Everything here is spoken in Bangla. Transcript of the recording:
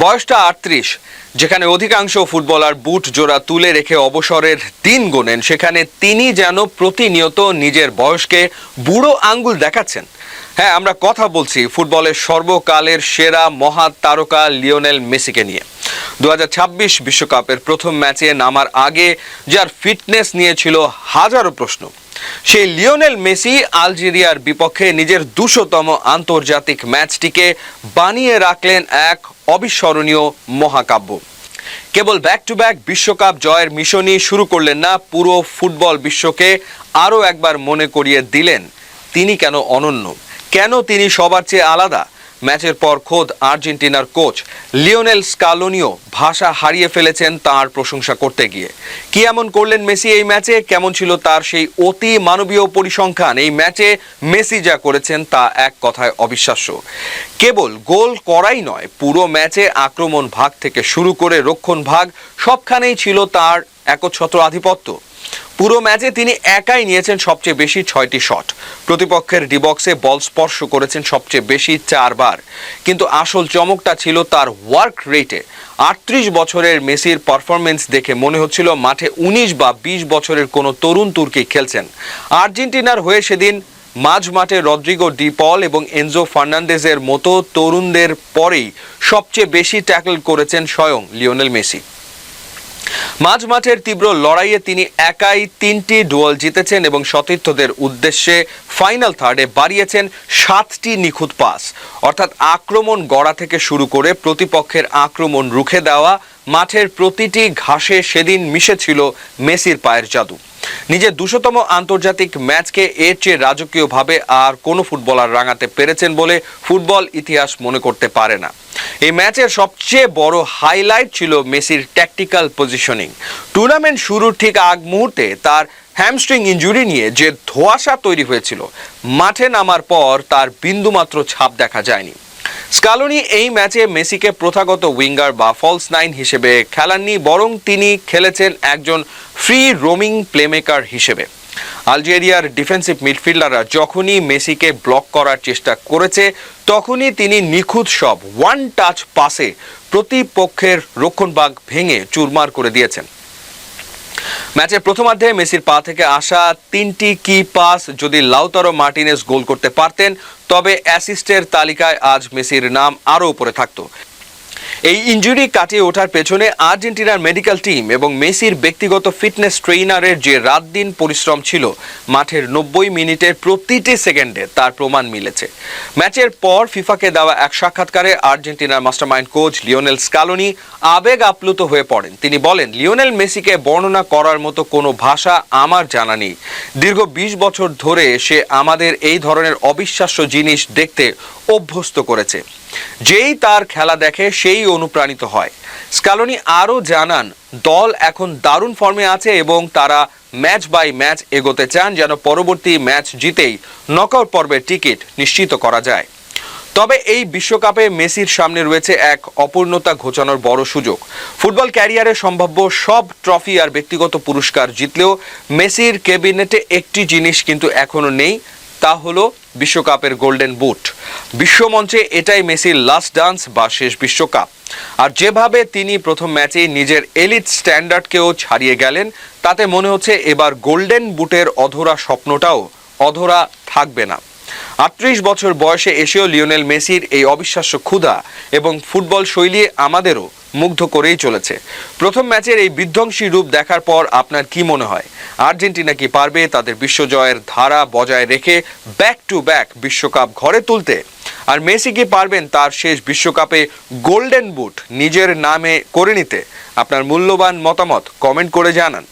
বয়সটা ৩৮। যেখানে অধিকাংশ ফুটবলার বুট জোড়া তুলে রেখে অবসরের দিন গোনেন, সেখানে তিনি যেন প্রতিনিয়ত নিজের বয়সকে বুড়ো আঙ্গুল দেখাচ্ছেন। হ্যাঁ, আমরা কথা বলছি ফুটবলের সর্বকালের সেরা মহা তারকা লিওনেল মেসিকে নিয়ে। ২০২৬ বিশ্বকাপের প্রথম ম্যাচে নামার আগে যার ফিটনেস নিয়ে ছিল হাজারো প্রশ্ন, সেই লিওনেল মেসি আলজেরিয়ার বিপক্ষে নিজের ২০০তম আন্তর্জাতিক ম্যাচটিকে বানিয়ে রাখলেন এক অবিস্মরণীয় মহাকাব্য। কেবল ব্যাক টু ব্যাক বিশ্বকাপ জয়ের মিশনই শুরু করলেন না, পুরো ফুটবল বিশ্বকে আরও একবার মনে করিয়ে দিলেন তিনি কেন অনন্য, কেন তিনি সবার চেয়ে আলাদা। ম্যাচের পর খোদ আর্জেন্টিনার কোচ লিওনেল স্কালোনিও ভাষা হারিয়ে ফেলেছেন তাঁর প্রশংসা করতে গিয়ে। কি এমন করলেন মেসি এই ম্যাচে, কেমন ছিল তার সেই অতি মানবীয় পরিসংখ্যান। এই ম্যাচে মেসি যা করেছেন তা এক কথায় অবিশ্বাস্য। কেবল গোল করাই নয়, পুরো ম্যাচে আক্রমণ ভাগ থেকে শুরু করে রক্ষণ ভাগ সবখানেই ছিল তার একচ্ছত্র আধিপত্য। পুরো ম্যাচে তিনি একাই নিয়েছেন সবচেয়ে বেশি ৬টি শট, প্রতিপক্ষের ডিবক্সে বল স্পর্শ করেছেন সবচেয়ে বেশি ৪ বার। কিন্তু আসল চমকটা ছিল তার ওয়ার্ক রেটে। ৩৮ বছরের মেসির পারফরমেন্স দেখে মনে হচ্ছিল মাঠে ১৯ বা ২০ বছরের কোনো তরুণ তুর্কি খেলছেন। আর্জেন্টিনার হয়ে সেদিন মাঝ মাঠে রদ্রিগো ডি পল এবং এনজো ফার্নান্দেজের মতো তরুণদের পরেই সবচেয়ে বেশি ট্যাকল করেছেন স্বয়ং লিওনেল মেসি। মাঝ মাঠের তীব্র লড়াইয়ে তিনি একাই ৩টি ডুয়েল জিতেছেন এবং সতীর্থদের উদ্দেশ্যে ফাইনাল থার্ডে বাড়িয়েছেন ৭টি নিখুঁত পাস। অর্থাৎ আক্রমণ গড়া থেকে শুরু করে প্রতিপক্ষের আক্রমণ রুখে দেওয়া, মাঠের প্রতিটি ঘাসে সেদিন মিশেছিল মেসির পায়ের জাদু। নিজের ২০০তম আন্তর্জাতিক ম্যাচকে এর চেয়ে রাজকীয়ভাবে আর কোনো ফুটবলার রাঙাতে পেরেছেন বলে ফুটবল ইতিহাস মনে করতে পারে না। এই ম্যাচের সবচেয়ে বড় হাইলাইট ছিল মেসির ট্যাকটিক্যাল পজিশনিং। টুর্নামেন্ট শুরুর ঠিক আগ মুহূর্তে তার হ্যামস্ট্রিং ইনজুরি নিয়ে যে ধোঁয়াশা তৈরি হয়েছিল, মাঠে নামার পর তার বিন্দুমাত্র ছাপ দেখা যায়নি। স্কালোনি এই ম্যাচে মেসিকে প্রথাগত উইঙ্গার বা ফলস নাইন হিসেবে খেলাননি, বরং তিনি খেলেছেন একজন ফ্রি রোমিং প্লেমেকার হিসেবে। আলজেরিয়ার ডিফেন্সিভ মিডফিল্ডাররা যখনই মেসিকে ব্লক করার চেষ্টা করেছে, তখনই তিনি নিখুঁত সব ওয়ান টাচ পাসে প্রতিপক্ষের রক্ষণভাগ ভেঙে চুরমার করে দিয়েছেন। ম্যাচের প্রথমার্ধে মেসির পা থেকে আসা ৩টি কি পাস যদি লাউতারো মার্টিনেজ গোল করতে পারতেন, তবে অ্যাসিস্টের তালিকায় আজ মেসির নাম আরও উপরে থাকতো। এই ইনজুরি কাটিয়ে ওঠার পেছনে আর্জেন্টিনার মেডিকেল টিম এবং মেসির ব্যক্তিগত ফিটনেস ট্রেইনারের যে রাত দিন পরিশ্রম ছিল, মাঠের ৯০ মিনিটের প্রতিটি সেকেন্ডে তার প্রমাণ মিলেছে। ম্যাচের পর ফিফাকে দেওয়া এক সাক্ষাৎকারে আর্জেন্টিনার মাস্টারমাইন্ড কোচ লিওনেল স্কালোনি আবেগ আপ্লুত হয়ে পড়েন। তিনি বলেন, লিওনেল মেসিকে বর্ণনা করার মতো কোনো ভাষা আমার জানা নেই। দীর্ঘ ২০ বছর ধরে সে আমাদের এই ধরনের অবিশ্বাস্য জিনিস দেখতে অভ্যস্ত করেছে। যেই তার খেলা দেখে সেই অনুপ্রাণিত হয়। স্কালোনি আরও জানান, দল এখন দারুণ ফর্মে আছে এবং তারা ম্যাচ বাই ম্যাচ এগোতে চান যেন পরবর্তী ম্যাচ জিতেই নকআউট পর্বের টিকিট নিশ্চিত করা যায়। তবে এই বিশ্বকাপে মেসির সামনে রয়েছে এক অপূর্ণতা ঘোচানোর বড় সুযোগ। ফুটবল ক্যারিয়ারে সম্ভাব্য সব ট্রফি আর ব্যক্তিগত পুরস্কার জিতলেও মেসির ক্যাবিনেটে একটি জিনিস কিন্তু এখনো নেই, তা হলো বিশ্বকাপের গোল্ডেন বুট। বিশ্বমঞ্চে এটাই মেসির লাস্ট ডান্স বা শেষ বিশ্বকাপ। আর যেভাবে তিনি প্রথম ম্যাচেই নিজের এলিট স্ট্যান্ডার্ডকেও ছাড়িয়ে গেলেন, তাতে মনে হচ্ছে এবার গোল্ডেন বুটের অধরা স্বপ্নটাও অধরা থাকবে না। ৩৮ বছর বয়সে এসেও লিওনেল মেসির এই অবিশ্বাস্য ক্ষুধা এবং ফুটবল শৈলী আমাদেরও মুগ্ধ করেই চলেছে। প্রথম ম্যাচের এই বিধ্বংসী রূপ দেখার পর আপনার কি মনে হয়? আর্জেন্টিনা কি পারবে তাদের বিশ্বজয়ের ধারা বজায় রেখে ব্যাক টু ব্যাক বিশ্বকাপ ঘরে তুলতে? আর মেসি কি পারবেন তার শেষ বিশ্বকাপে গোল্ডেন বুট নিজের নামে করে নিতে? আপনার মূল্যবান মতামত কমেন্ট করে জানান।